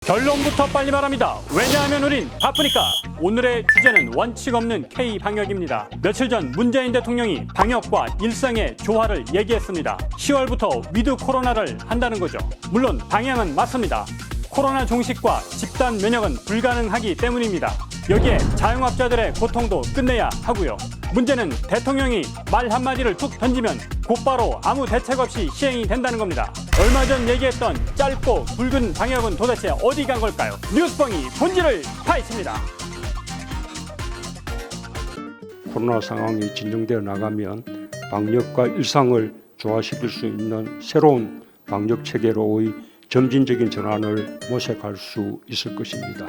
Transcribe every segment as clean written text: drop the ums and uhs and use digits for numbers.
결론부터 빨리 말합니다. 왜냐하면 우린 바쁘니까. 오늘의 주제는 원칙 없는 K-방역입니다. 며칠 전 문재인 대통령이 방역과 일상의 조화를 얘기했습니다. 10월부터 위드 코로나를 한다는 거죠. 물론 방향은 맞습니다. 코로나 종식과 집단 면역은 불가능하기 때문입니다. 여기에 자영업자들의 고통도 끝내야 하고요. 문제는 대통령이 말 한마디를 툭 던지면 곧바로 아무 대책 없이 시행이 된다는 겁니다. 얼마 전 얘기했던 짧고 굵은 방역은 도대체 어디 간 걸까요? 뉴스뻥이 본질을 파헤칩니다. 코로나 상황이 진정되어 나가면 방역과 일상을 조화시킬 수 있는 새로운 방역 체계로의 점진적인 전환을 모색할 수 있을 것입니다.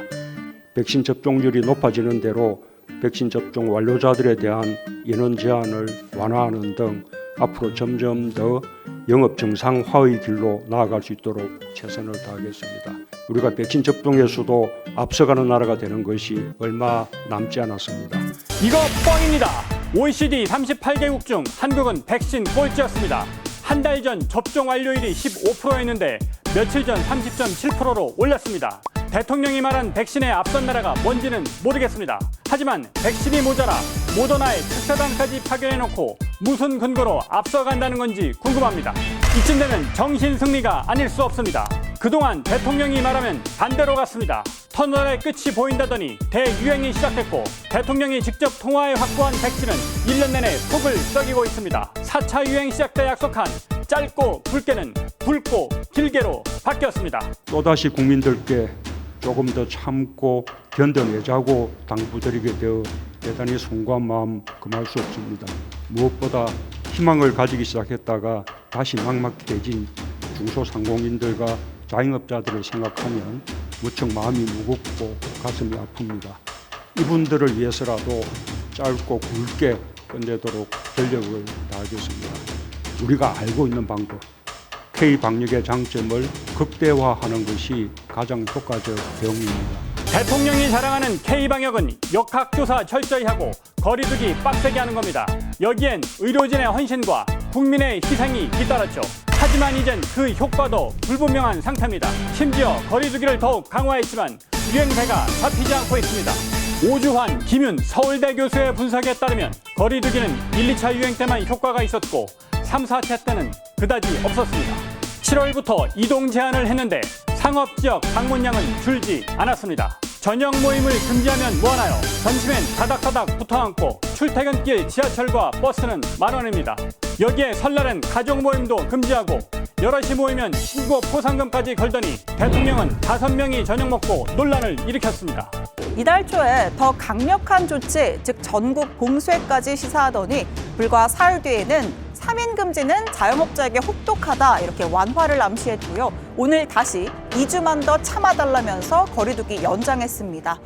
백신 접종률이 높아지는 대로 백신 접종 완료자들에 대한 인원 제한을 완화하는 등 앞으로 점점 더 영업 정상화의 길로 나아갈 수 있도록 최선을 다하겠습니다. 우리가 백신 접종에서도 앞서가는 나라가 되는 것이 얼마 남지 않았습니다. 이거 뻥입니다. OECD 38개국 중 한국은 백신 꼴찌였습니다. 한 달 전 접종 완료율이 15%였는데 며칠 전 30.7%로 올랐습니다. 대통령이 말한 백신에 앞선 나라가 뭔지는 모르겠습니다. 하지만 백신이 모자라 모더나의 특사단까지 파견해놓고 무슨 근거로 앞서간다는 건지 궁금합니다. 이쯤 되면 정신승리가 아닐 수 없습니다. 그동안 대통령이 말하면 반대로 갔습니다. 터널의 끝이 보인다더니 대유행이 시작했고 대통령이 직접 통화해 확보한 백신은 1년 내내 속을 썩이고 있습니다. 4차 유행 시작 때 약속한 짧고 굵게는 굵고 길게로 바뀌었습니다. 또다시 국민들께 조금 더 참고 견뎌내자고 당부드리게 되어 대단히 송구한 마음 금할 수 없습니다. 무엇보다 희망을 가지기 시작했다가 다시 막막해진 중소상공인들과 자영업자들을 생각하면 무척 마음이 무겁고 가슴이 아픕니다. 이분들을 위해서라도 짧고 굵게 끝내도록 전력을 다하겠습니다. 우리가 알고 있는 방법, K-방역의 장점을 극대화하는 것이 가장 효과적 대응입니다. 대통령이 자랑하는 K-방역은 역학조사 철저히 하고 거리두기 빡세게 하는 겁니다. 여기엔 의료진의 헌신과 국민의 희생이 뒤따랐죠. 하지만 이젠 그 효과도 불분명한 상태입니다. 심지어 거리두기를 더욱 강화했지만 유행세가 잡히지 않고 있습니다. 오주환, 김윤 서울대 교수의 분석에 따르면 거리두기는 1, 2차 유행 때만 효과가 있었고 3, 4차 때는 그다지 없었습니다. 7월부터 이동 제한을 했는데 상업지역 방문량은 줄지 않았습니다. 저녁 모임을 금지하면 뭐하나요? 점심엔 다닥다닥 붙어앉고 출퇴근길 지하철과 버스는 만원입니다. 여기에 설날엔 가족 모임도 금지하고 여럿이 모이면 신고 포상금까지 걸더니 대통령은 5명이 저녁 먹고 논란을 일으켰습니다. 이달 초에 더 강력한 조치, 즉 전국 봉쇄까지 시사하더니 불과 사흘 뒤에는 3인 금지는 자영업자에게 혹독하다 이렇게 완화를 암시했고요. 오늘 다시 2주만 더 참아달라면서 거리두기 연장했습니다.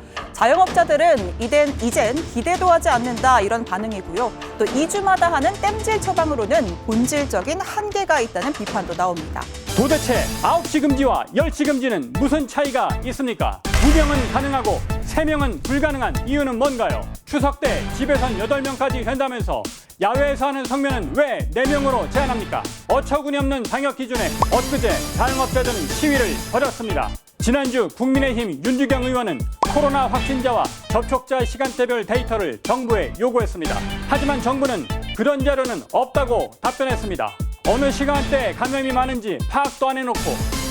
자영업자들은 이젠 기대도 하지 않는다 이런 반응이고요. 또 2주마다 하는 땜질 처방으로는 본질적인 한계가 있다는 비판도 나옵니다. 도대체 9시 금지와 10시 금지는 무슨 차이가 있습니까? 2명은 가능하고 3명은 불가능한 이유는 뭔가요? 추석 때 집에선 8명까지 된다면서 야외에서 하는 성묘는 왜 4명으로 제한합니까? 어처구니 없는 방역 기준에 엊그제 자영업자들은 시위를 벌였습니다. 지난주 국민의힘 윤주경 의원은 코로나 확진자와 접촉자 시간대별 데이터를 정부에 요구했습니다. 하지만 정부는 그런 자료는 없다고 답변했습니다. 어느 시간대에 감염이 많은지 파악도 안 해놓고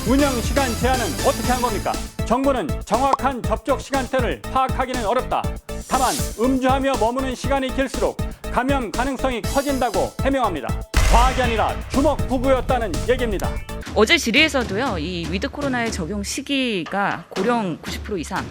운영 시간 제한은 어떻게 한 겁니까? 정부는 정확한 접촉 시간대를 파악하기는 어렵다. 다만 음주하며 머무는 시간이 길수록 감염 가능성이 커진다고 해명합니다. 과학이 아니라 주먹부구였다는 얘기입니다. 어제 질의에서도요, 이 위드 코로나의 적용 시기가 고령 90% 이상,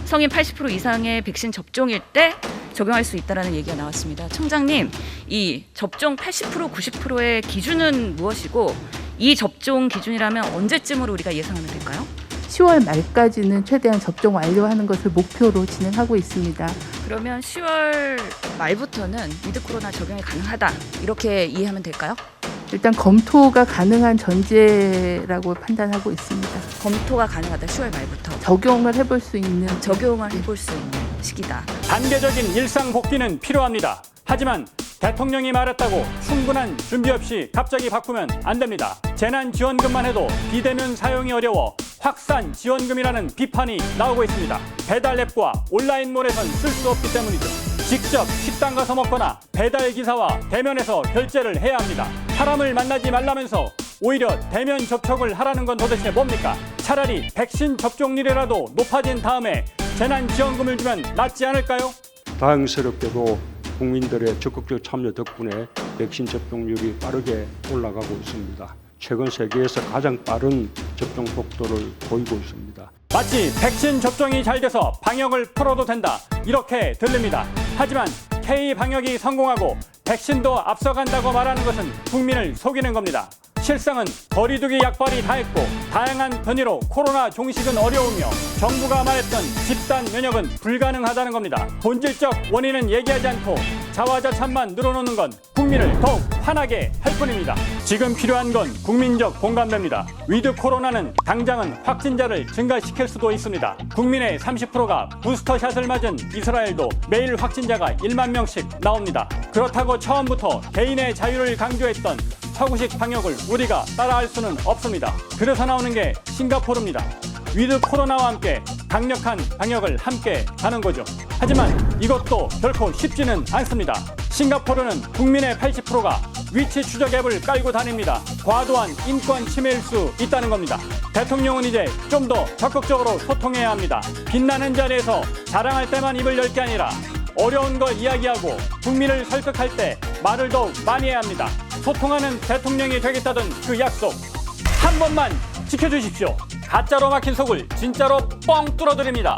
성인 80% 이상의 백신 접종일 때 적용할 수 있다는 얘기가 나왔습니다. 청장님, 이 접종 80%, 90%의 기준은 무엇이고 이 접종 기준이라면 언제쯤으로 우리가 예상하면 될까요? 10월 말까지는 최대한 접종 완료하는 것을 목표로 진행하고 있습니다. 그러면 10월 말부터는 위드 코로나 적용이 가능하다 이렇게 이해하면 될까요? 일단 검토가 가능한 전제라고 판단하고 있습니다. 검토가 가능하다 10월 말부터 적용을 해볼 수 있는 시기다. 단계적인 일상 복귀는 필요합니다. 하지만 대통령이 말했다고 충분한 준비 없이 갑자기 바꾸면 안 됩니다. 재난지원금만 해도 비대면 사용이 어려워 확산 지원금이라는 비판이 나오고 있습니다. 배달 앱과 온라인몰에선 쓸 수 없기 때문이죠. 직접 식당 가서 먹거나 배달 기사와 대면해서 결제를 해야 합니다. 사람을 만나지 말라면서 오히려 대면 접촉을 하라는 건 도대체 뭡니까? 차라리 백신 접종률이라도 높아진 다음에 재난지원금을 주면 낫지 않을까요? 다행스럽게도 국민들의 적극적 참여 덕분에 백신 접종률이 빠르게 올라가고 있습니다. 최근 세계에서 가장 빠른 접종 속도를 보이고 있습니다. 마치 백신 접종이 잘 돼서 방역을 풀어도 된다 이렇게 들립니다. 하지만 K-방역이 성공하고 백신도 앞서간다고 말하는 것은 국민을 속이는 겁니다. 실상은 거리두기 약발이 다했고 다양한 변이로 코로나 종식은 어려우며 정부가 말했던 집단 면역은 불가능하다는 겁니다. 본질적 원인은 얘기하지 않고 자화자찬만 늘어놓는 건 국민을 더욱 화나게 할 뿐입니다. 지금 필요한 건 국민적 공감대입니다. 위드 코로나는 당장은 확진자를 증가시킬 수도 있습니다. 국민의 30%가 부스터샷을 맞은 이스라엘도 매일 확진자가 1만 명씩 나옵니다. 그렇다고 처음부터 개인의 자유를 강조했던 서구식 방역을 우리가 따라할 수는 없습니다. 그래서 나오는 게 싱가포르입니다. 위드 코로나와 함께 강력한 방역을 함께 가는 거죠. 하지만 이것도 결코 쉽지는 않습니다. 싱가포르는 국민의 80%가 위치 추적 앱을 깔고 다닙니다. 과도한 인권 침해일 수 있다는 겁니다. 대통령은 이제 좀 더 적극적으로 소통해야 합니다. 빛나는 자리에서 자랑할 때만 입을 열 게 아니라 어려운 걸 이야기하고 국민을 설득할 때 말을 더욱 많이 해야 합니다. 소통하는 대통령이 되겠다던 그 약속 한 번만 지켜주십시오. 가짜로 막힌 속을 진짜로 뻥 뚫어드립니다.